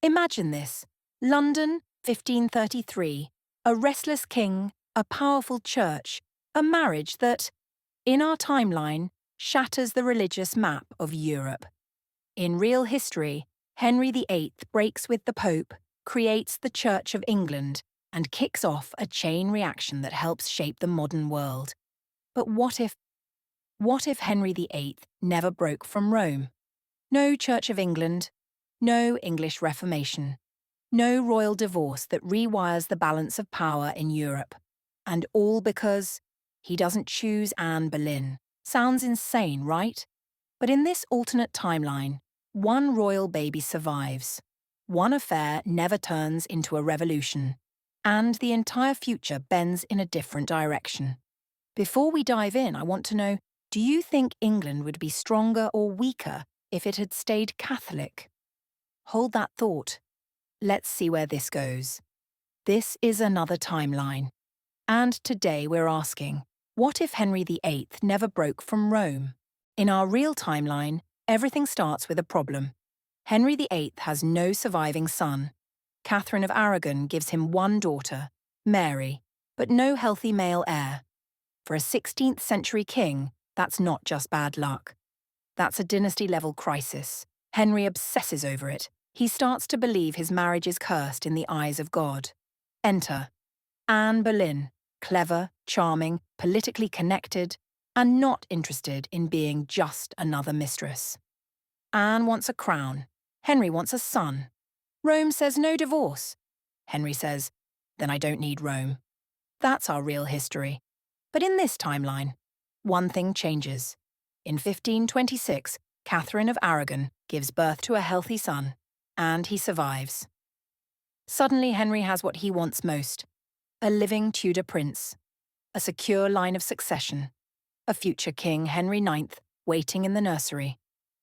Imagine this. London, 1533. A restless king, a powerful church, a marriage that, in our timeline, shatters the religious map of Europe. In real history, Henry VIII breaks with the Pope, creates the Church of England, and kicks off a chain reaction that helps shape the modern world. But what if Henry VIII never broke from Rome? No Church of England, no English Reformation, no royal divorce that rewires the balance of power in Europe. And all because he doesn't choose Anne Boleyn. Sounds insane, right? But in this alternate timeline, one royal baby survives. One affair never turns into a revolution. And the entire future bends in a different direction. Before we dive in, I want to know, do you think England would be stronger or weaker if it had stayed Catholic? Hold that thought. Let's see where this goes. This is another timeline. And today we're asking, what if Henry VIII never broke from Rome? In our real timeline, everything starts with a problem. Henry VIII has no surviving son. Catherine of Aragon gives him one daughter, Mary, but no healthy male heir. For a 16th century king, that's not just bad luck. That's a dynasty-level crisis. Henry obsesses over it. He starts to believe his marriage is cursed in the eyes of God. Enter Anne Boleyn, clever, charming, politically connected, and not interested in being just another mistress. Anne wants a crown. Henry wants a son. Rome says no divorce. Henry says, then I don't need Rome. That's our real history. But in this timeline, one thing changes. In 1526, Catherine of Aragon gives birth to a healthy son, and he survives. Suddenly, Henry has what he wants most: a living Tudor prince, a secure line of succession, a future king, Henry IX, waiting in the nursery.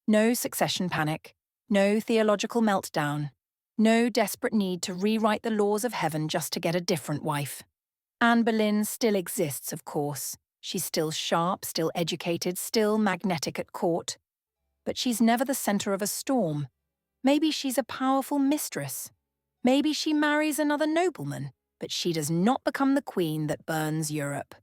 No succession panic, no theological meltdown, no desperate need to rewrite the laws of heaven just to get a different wife. Anne Boleyn still exists, of course. She's still sharp, still educated, still magnetic at court. But she's never the centre of a storm. Maybe she's a powerful mistress. Maybe she marries another nobleman, but she does not become the queen that burns Europe.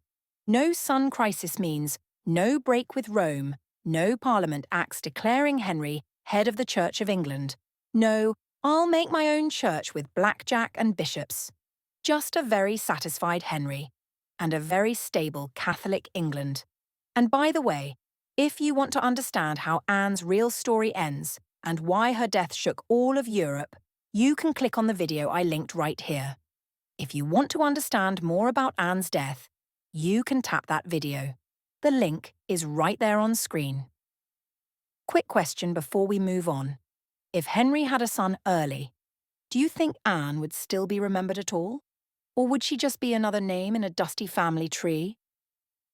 No son crisis means no break with Rome, no Parliament acts declaring Henry head of the Church of England. No, I'll make my own church with blackjack and bishops. Just a very satisfied Henry, and a very stable Catholic England. And by the way, if you want to understand how Anne's real story ends and why her death shook all of Europe, you can click on the video I linked right here. If you want to understand more about Anne's death, you can tap that video. The link is right there on screen. Quick question before we move on. If Henry had a son early, do you think Anne would still be remembered at all? Or would she just be another name in a dusty family tree?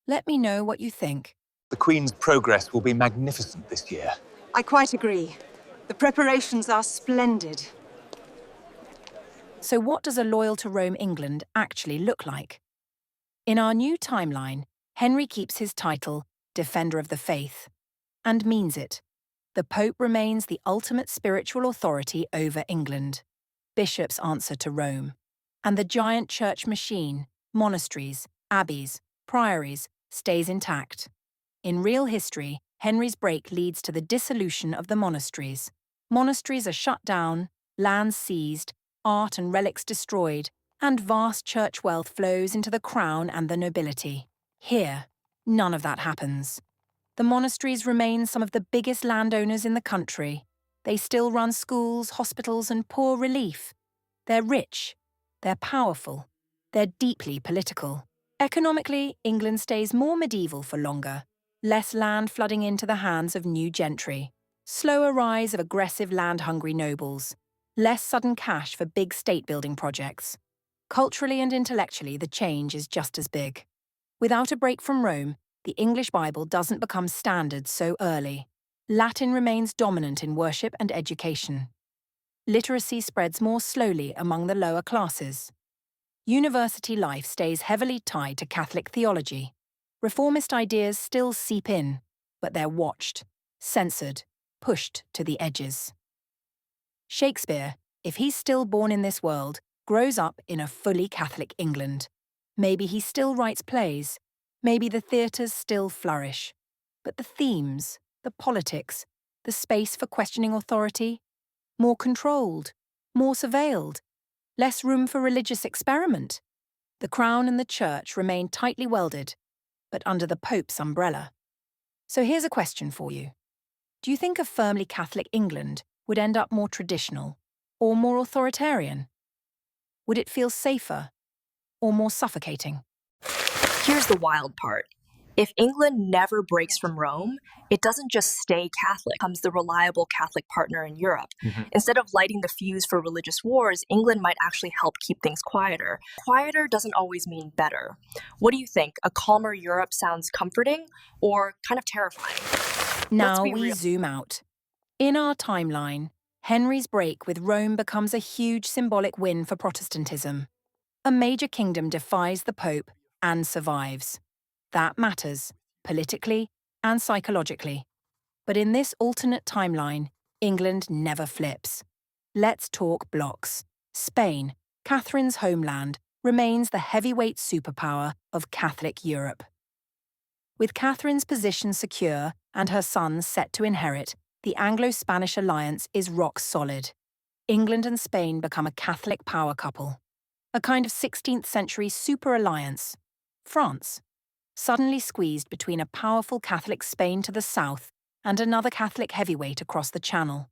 Let me know what you think. The Queen's progress will be magnificent this year. I quite agree. The preparations are splendid. So what does a loyal to Rome England actually look like? In our new timeline, Henry keeps his title, Defender of the Faith, and means it. The Pope remains the ultimate spiritual authority over England. Bishops answer to Rome. And the giant church machine, monasteries, abbeys, priories, stays intact. In real history, Henry's break leads to the dissolution of the monasteries. Monasteries are shut down, lands seized, art and relics destroyed, and vast church wealth flows into the crown and the nobility. Here, none of that happens. The monasteries remain some of the biggest landowners in the country. They still run schools, hospitals, and poor relief. They're rich. They're powerful. They're deeply political. Economically, England stays more medieval for longer. Less land flooding into the hands of new gentry. Slower rise of aggressive land-hungry nobles. Less sudden cash for big state-building projects. Culturally and intellectually, the change is just as big. Without a break from Rome, the English Bible doesn't become standard so early. Latin remains dominant in worship and education. Literacy spreads more slowly among the lower classes. University life stays heavily tied to Catholic theology. Reformist ideas still seep in, but they're watched, censored, pushed to the edges. Shakespeare, if he's still born in this world, grows up in a fully Catholic England. Maybe he still writes plays. Maybe the theatres still flourish. But the themes, the politics, the space for questioning authority, more controlled, more surveilled, less room for religious experiment. The crown and the church remain tightly welded, but under the Pope's umbrella. So here's a question for you. Do you think a firmly Catholic England would end up more traditional or more authoritarian? Would it feel safer or more suffocating? Here's the wild part. If England never breaks from Rome, it doesn't just stay Catholic, it becomes the reliable Catholic partner in Europe. Instead of lighting the fuse for religious wars, England might actually help keep things quieter. Quieter doesn't always mean better. What do you think? A calmer Europe sounds comforting or kind of terrifying? Now we zoom out. In our timeline, Henry's break with Rome becomes a huge symbolic win for Protestantism. A major kingdom defies the Pope and survives. That matters, politically and psychologically. But in this alternate timeline, England never flips. Let's talk blocks. Spain, Catherine's homeland, remains the heavyweight superpower of Catholic Europe. With Catherine's position secure and her sons set to inherit, the Anglo-Spanish alliance is rock solid. England and Spain become a Catholic power couple. A kind of 16th century super alliance. France, suddenly squeezed between a powerful Catholic Spain to the south and another Catholic heavyweight across the Channel.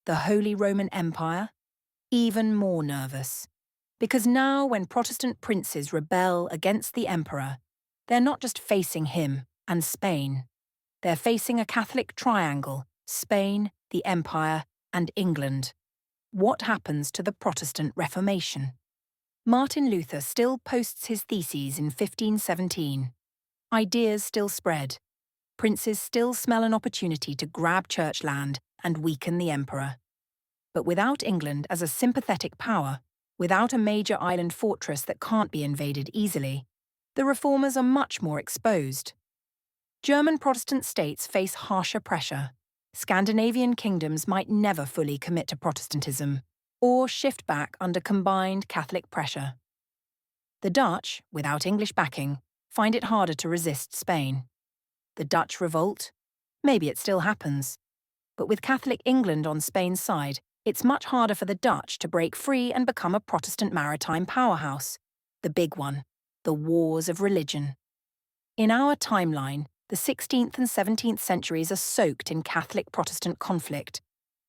The Holy Roman Empire, even more nervous. Because now when Protestant princes rebel against the emperor, they're not just facing him and Spain. They're facing a Catholic triangle, Spain, the Empire, and England. What happens to the Protestant Reformation? Martin Luther still posts his theses in 1517. Ideas still spread. Princes still smell an opportunity to grab church land and weaken the emperor. But without England as a sympathetic power, without a major island fortress that can't be invaded easily, the reformers are much more exposed. German Protestant states face harsher pressure. Scandinavian kingdoms might never fully commit to Protestantism, or shift back under combined Catholic pressure. The Dutch, without English backing, find it harder to resist Spain. The Dutch revolt? Maybe it still happens. But with Catholic England on Spain's side, it's much harder for the Dutch to break free and become a Protestant maritime powerhouse. The big one, the wars of religion. In our timeline, the 16th and 17th centuries are soaked in Catholic-Protestant conflict.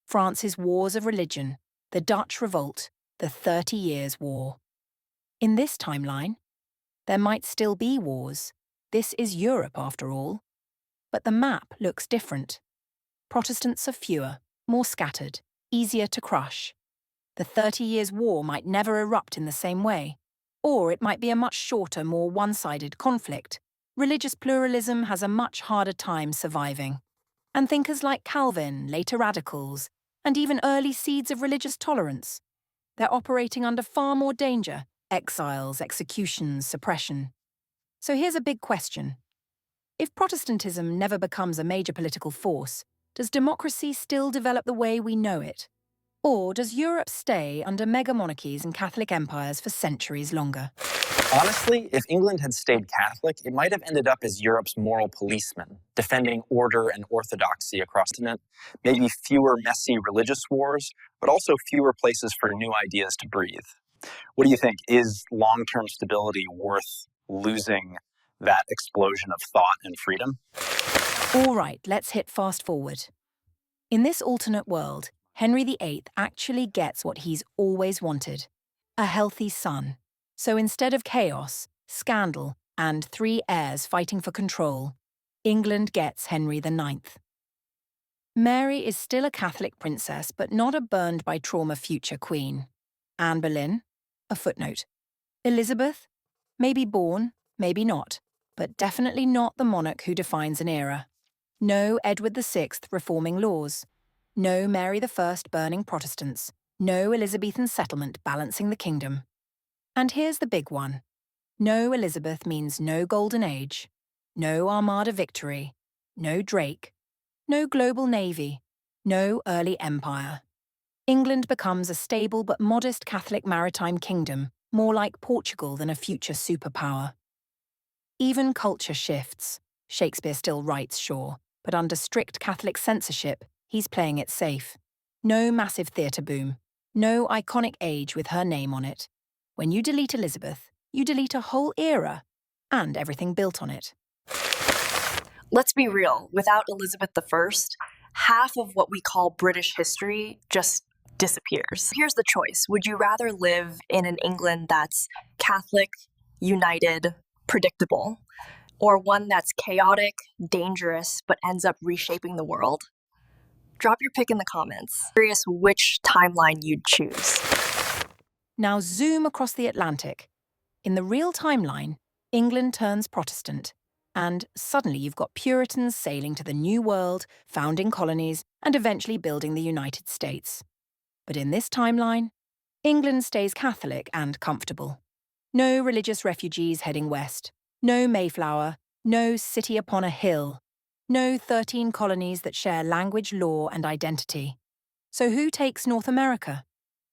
France's wars of religion, the Dutch revolt, the 30 Years' War. In this timeline, there might still be wars. This is Europe, after all. But the map looks different. Protestants are fewer, more scattered, easier to crush. The 30 Years' War might never erupt in the same way, or it might be a much shorter, more one-sided conflict. Religious pluralism has a much harder time surviving. And thinkers like Calvin, later radicals, and even early seeds of religious tolerance, they're operating under far more danger: exiles, executions, suppression. So here's a big question. If Protestantism never becomes a major political force, does democracy still develop the way we know it? Or does Europe stay under mega-monarchies and Catholic empires for centuries longer? Honestly, if England had stayed Catholic, it might have ended up as Europe's moral policeman, defending order and orthodoxy across the continent, maybe fewer messy religious wars, but also fewer places for new ideas to breathe. What do you think? Is long-term stability worth losing that explosion of thought and freedom? All right, let's hit fast forward. In this alternate world, Henry VIII actually gets what he's always wanted: a healthy son. So instead of chaos, scandal, and 3 heirs fighting for control, England gets Henry IX. Mary is still a Catholic princess, but not a burned-by-trauma future queen. Anne Boleyn? A footnote. Elizabeth? Maybe born, maybe not, but definitely not the monarch who defines an era. No Edward VI reforming laws. No Mary I burning Protestants. No Elizabethan settlement balancing the kingdom. And here's the big one. No Elizabeth means no Golden Age, no Armada victory, no Drake, no global navy, no early empire. England becomes a stable but modest Catholic maritime kingdom, more like Portugal than a future superpower. Even culture shifts. Shakespeare still writes, sure, but under strict Catholic censorship, he's playing it safe. No massive theatre boom. No iconic age with her name on it. When you delete Elizabeth, you delete a whole era and everything built on it. Let's be real, without Elizabeth I, half of what we call British history just disappears. Here's the choice. Would you rather live in an England that's Catholic, united, predictable, or one that's chaotic, dangerous, but ends up reshaping the world? Drop your pick in the comments. Curious which timeline you'd choose. Now zoom across the Atlantic. In the real timeline, England turns Protestant, and suddenly you've got Puritans sailing to the New World, founding colonies, and eventually building the United States. But in this timeline, England stays Catholic and comfortable. No religious refugees heading west, no Mayflower, no city upon a hill, no 13 colonies that share language, law, and identity. So who takes North America?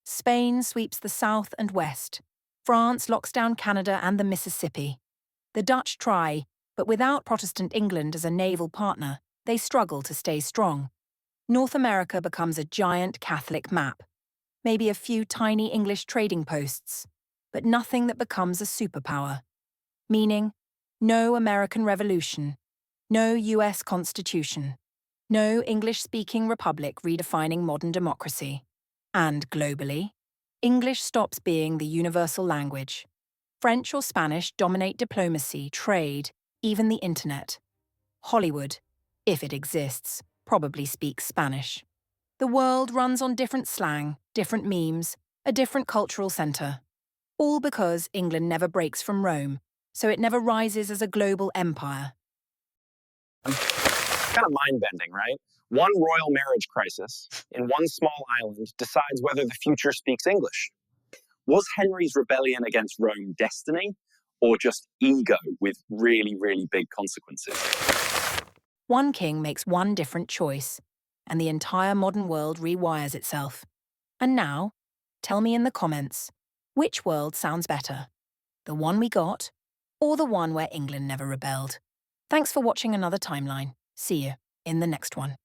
Spain sweeps the south and west. France locks down Canada and the Mississippi. The Dutch try, but without Protestant England as a naval partner, they struggle to stay strong. North America becomes a giant Catholic map. Maybe a few tiny English trading posts, but nothing that becomes a superpower. Meaning, no American Revolution, no US Constitution, no English-speaking republic redefining modern democracy. And globally, English stops being the universal language. French or Spanish dominate diplomacy, trade, even the internet. Hollywood, if it exists, probably speaks Spanish. The world runs on different slang, different memes, a different cultural centre. All because England never breaks from Rome, so it never rises as a global empire. Kind of mind-bending, right? One royal marriage crisis in one small island decides whether the future speaks English. Was Henry's rebellion against Rome destiny, or just ego with really, really big consequences? One king makes one different choice, and the entire modern world rewires itself. And now, tell me in the comments, which world sounds better? The one we got, or the one where England never rebelled? Thanks for watching another timeline. See you in the next one.